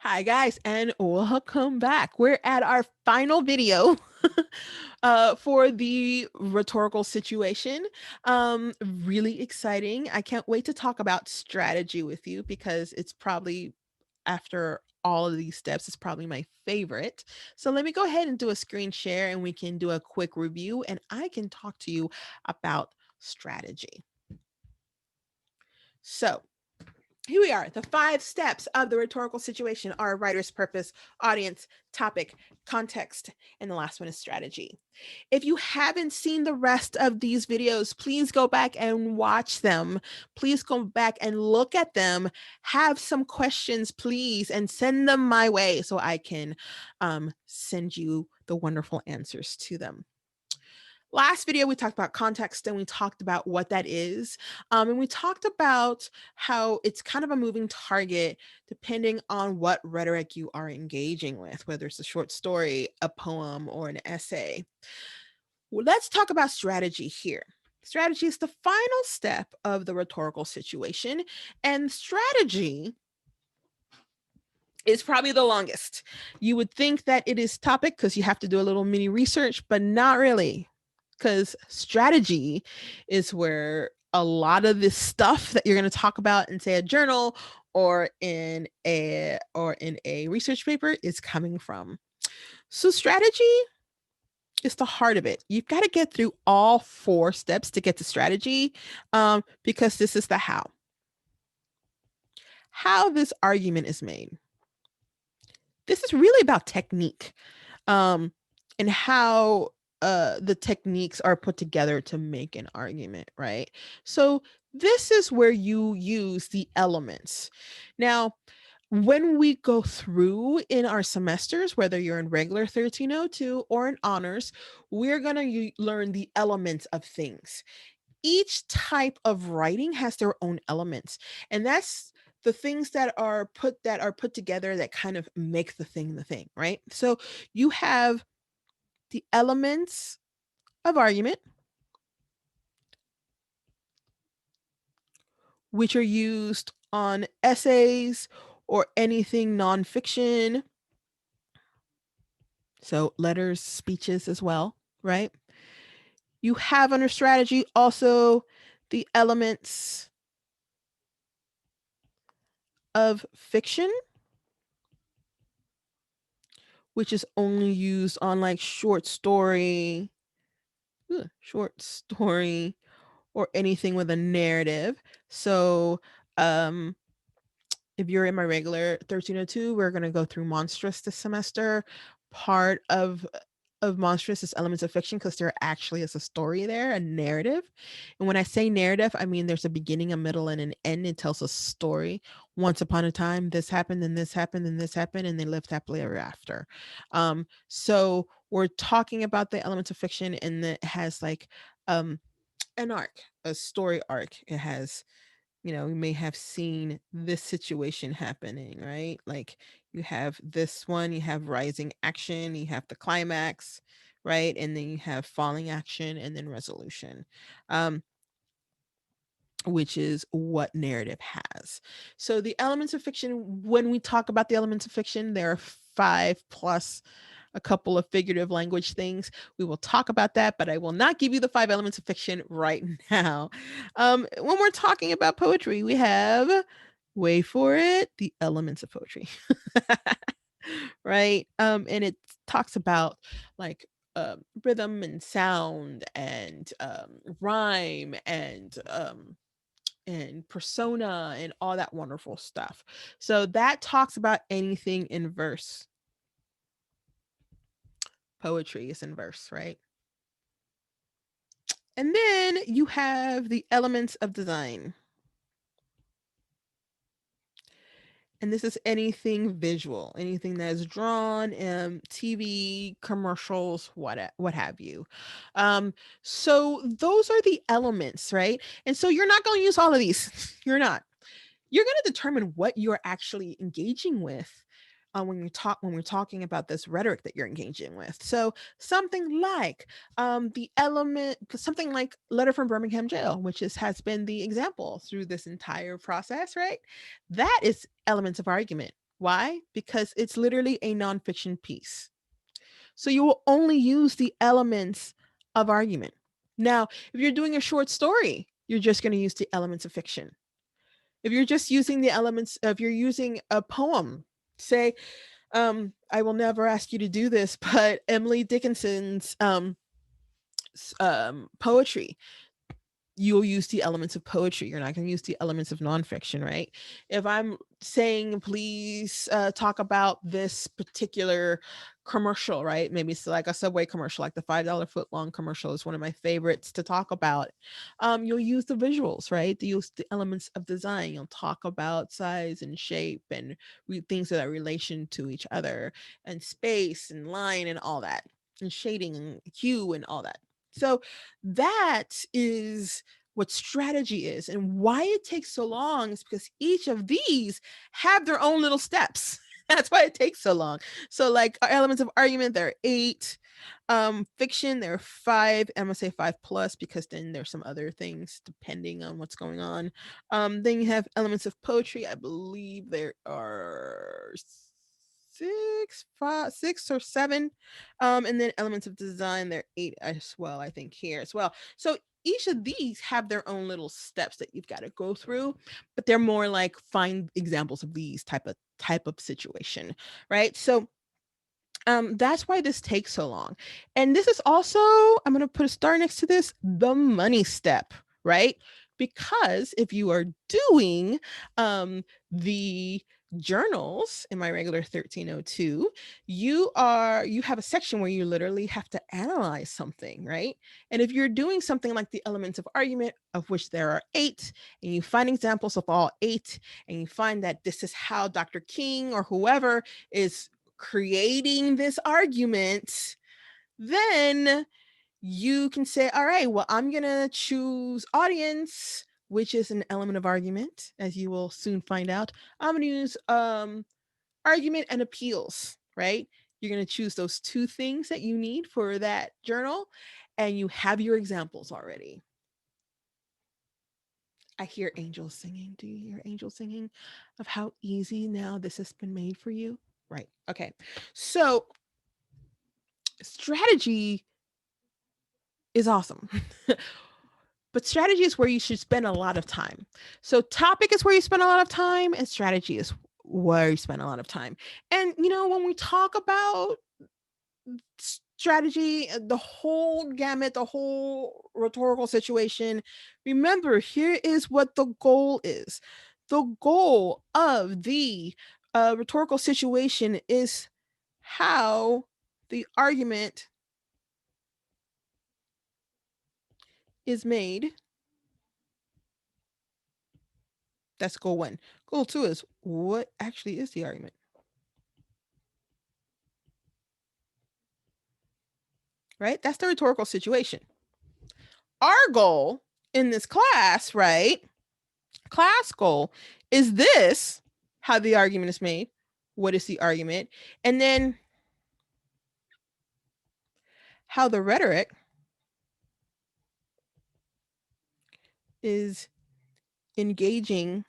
Hi guys, and welcome back. We're at our final video for the rhetorical situation. Really exciting. I can't wait to talk about strategy with you because it's probably after all of these steps, it's probably my favorite. So let me go ahead and do a screen share and we can do a quick review and I can talk to you about strategy. So here we are. The 5 steps of the rhetorical situation are writer's purpose, audience, topic, context, and the last one is strategy. If you haven't seen the rest of these videos, please go back and watch them. Please go back and look at them. Have some questions, please, and send them my way so I can send you the wonderful answers to them. Last video, we talked about context and we talked about what that is. And we talked about how it's kind of a moving target depending on what rhetoric you are engaging with, whether it's a short story, a poem, or an essay. Well, let's talk about strategy here. Strategy is the final step of the rhetorical situation, and strategy is probably the longest. You would think that it is topic because you have to do a little mini research, but not really, because strategy is where a lot of this stuff that you're going to talk about in, say, a journal or in a research paper is coming from. So strategy is the heart of it. You've got to get through all 4 steps to get to strategy, because this is the how this argument is made. This is really about technique, and how the techniques are put together to make an argument, right? So this is where you use the elements. Now, when we go through in our semesters, whether you're in regular 1302 or in honors, we're going to learn the elements of things. Each type of writing has their own elements, and that's the things that are put together that kind of make the thing, right? So you have the elements of argument, which are used on essays or anything nonfiction. So letters, speeches as well, right? You have under strategy also the elements of fiction, which is only used on like short story or anything with a narrative. So um if you're in my regular 1302, we're going to go through monstrous this semester. Part of monstrous is elements of fiction because there actually is a story there, a narrative. And when I say narrative, I mean there's a beginning, a middle, and an end. It tells a story. Once upon a time, this happened, and this happened, and this happened, and they lived happily ever after. So we're talking about the elements of fiction, and it has like an arc, a story arc. It has, you may have seen this situation happening, right? Like you have this one, you have rising action, you have the climax, right? And then you have falling action and then resolution, um, which is what narrative has. So the elements of fiction, when we talk about the elements of fiction, there are 5 plus a couple of figurative language things. We will talk about that, but I will not give you the 5 elements of fiction right now. When we're talking about poetry, we have, wait for it, the elements of poetry, right? And it talks about like rhythm and sound and rhyme and persona and all that wonderful stuff. So that talks about anything in verse. Poetry is in verse, right? And then you have the elements of design. And this is anything visual, anything that is drawn, TV, commercials, what have you. So those are the elements, right? And so you're not going to use all of these. You're not. You're going to determine what you're actually engaging with when we're talking about this rhetoric that you're engaging with. So something like something like letter from Birmingham jail, which has been the example through this entire process, right? That is elements of argument. Why? Because it's literally a nonfiction piece. So you will only use the elements of argument. Now, if you're doing a short story, you're just going to use the elements of fiction. If you're just using the elements, if you're using a poem, say, I will never ask you to do this, but Emily Dickinson's poetry, you'll use the elements of poetry. You're not going to use the elements of nonfiction, right? If I'm saying, please talk about this particular commercial, right? Maybe it's like a Subway commercial, like the $5 foot long commercial is one of my favorites to talk about. You'll use the visuals, right? You use the elements of design. You'll talk about size and shape and things that are relation to each other, and space and line and all that, and shading and hue and all that. So that is what strategy is, and why it takes so long is because each of these have their own little steps. That's why it takes so long. So like elements of argument, there are 8. Fiction, there are 5. I'm gonna say 5 plus because then there's some other things depending on what's going on. Then you have elements of poetry. I believe there are 6 or 7. And then elements of design, there are 8 as well, I think, here as well. So each of these have their own little steps that you've got to go through, but they're more like find examples of these type of situation, right? So that's why this takes so long. And this is also, I'm going to put a star next to this, the money step, right? Because if you are doing the journals in my regular 1302, you have a section where you literally have to analyze something, right? And if you're doing something like the elements of argument, of which there are 8, and you find examples of all 8, and you find that this is how Dr. King or whoever is creating this argument, then you can say, all right, well, I'm going to choose audience, which is an element of argument, as you will soon find out. I'm going to use argument and appeals, right? You're going to choose those 2 things that you need for that journal, and you have your examples already. I hear angels singing. Do you hear angels singing of how easy now this has been made for you? Right. Okay. So strategy is awesome. But strategy is where you should spend a lot of time. So topic is where you spend a lot of time, and strategy is where you spend a lot of time. And when we talk about strategy, the whole gamut, the whole rhetorical situation, remember, here is what the goal is. The goal of the rhetorical situation is how the argument is made. That's goal 1. Goal 2 is what actually is the argument? Right? That's the rhetorical situation. Our goal in this class, right? Class goal is this: how the argument is made. What is the argument? And then how the rhetoric is engaging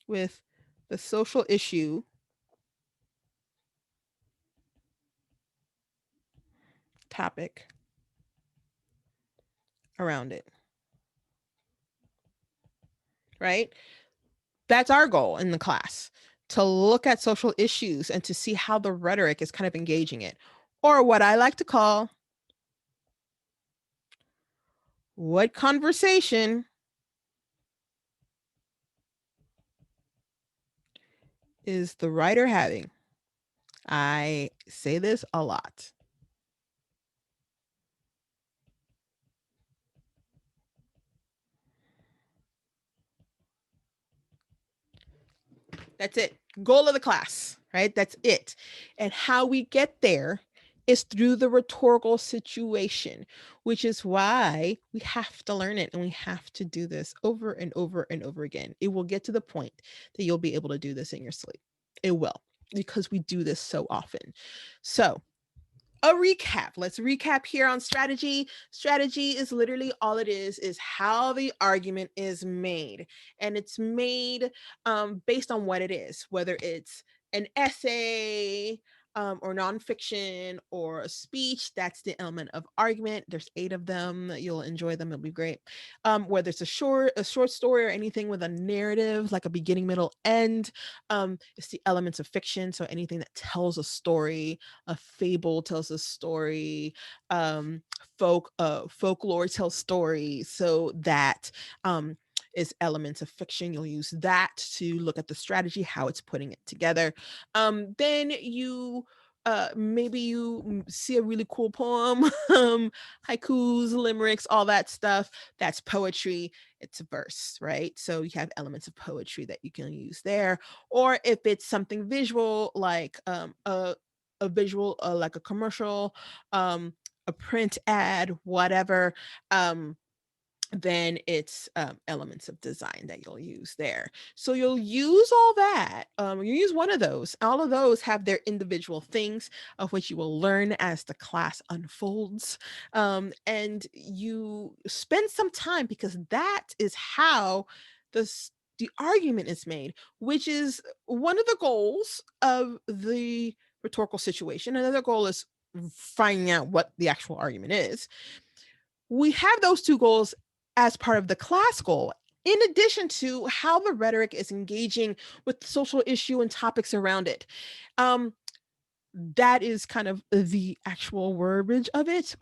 with the social issue topic around it. Right? That's our goal in the class, to look at social issues and to see how the rhetoric is kind of engaging it. Or what I like to call, what conversation is the writer having? I say this a lot. That's it. Goal of the class, right? That's it. And how we get there is through the rhetorical situation, which is why we have to learn it, and we have to do this over and over and over again. It will get to the point that you'll be able to do this in your sleep. It will, because we do this so often. So a recap. Let's recap here on strategy. Strategy is literally all it is how the argument is made. And it's made based on what it is, whether it's an essay, or nonfiction or a speech. That's the element of argument. There's 8 of them. You'll enjoy them. It'll be great. Whether it's a short story or anything with a narrative, like a beginning, middle, end. It's the elements of fiction. So anything that tells a story, a fable tells a story, folklore tells stories. So that is elements of fiction. You'll use that to look at the strategy, how it's putting it together. Then you maybe you see a really cool poem, haikus, limericks, all that stuff. That's poetry. It's a verse, right? So you have elements of poetry that you can use there. Or if it's something visual, like a visual, like a commercial, a print ad, whatever. Then it's elements of design that you'll use there. So you'll use all that. You use one of those. All of those have their individual things of which you will learn as the class unfolds. And you spend some time because that is how the argument is made, which is one of the goals of the rhetorical situation. Another goal is finding out what the actual argument is. We have those two goals as part of the class goal, in addition to how the rhetoric is engaging with the social issue and topics around it. Um, that is kind of the actual verbiage of it.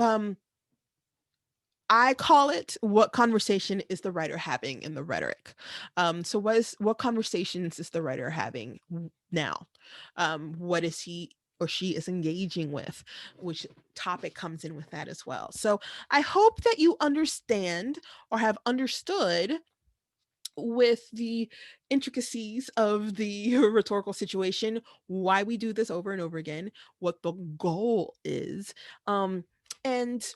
I call it what conversation is the writer having in the rhetoric. So what conversations is the writer having now? What is he or she is engaging with? Which topic comes in with that as well. So I hope that you understand or have understood with the intricacies of the rhetorical situation, why we do this over and over again, what the goal is, and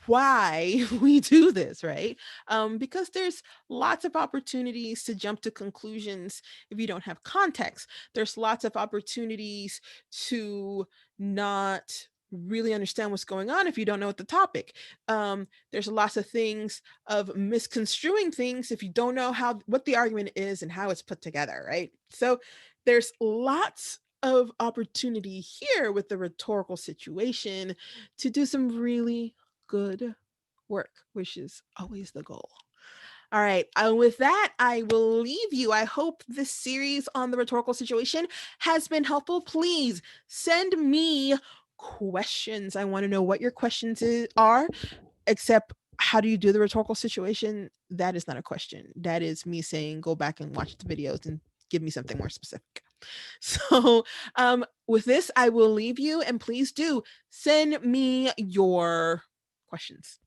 why we do this, right? Because there's lots of opportunities to jump to conclusions if you don't have context. There's lots of opportunities to not really understand what's going on if you don't know what the topic. There's lots of things of misconstruing things if you don't know what the argument is and how it's put together, right? So there's lots of opportunity here with the rhetorical situation to do some really good work, which is always the goal. All right. With that, I will leave you. I hope this series on the rhetorical situation has been helpful. Please send me questions. I want to know what your questions are, except how do you do the rhetorical situation? That is not a question. That is me saying go back and watch the videos and give me something more specific. So, with this, I will leave you, and please do send me your questions.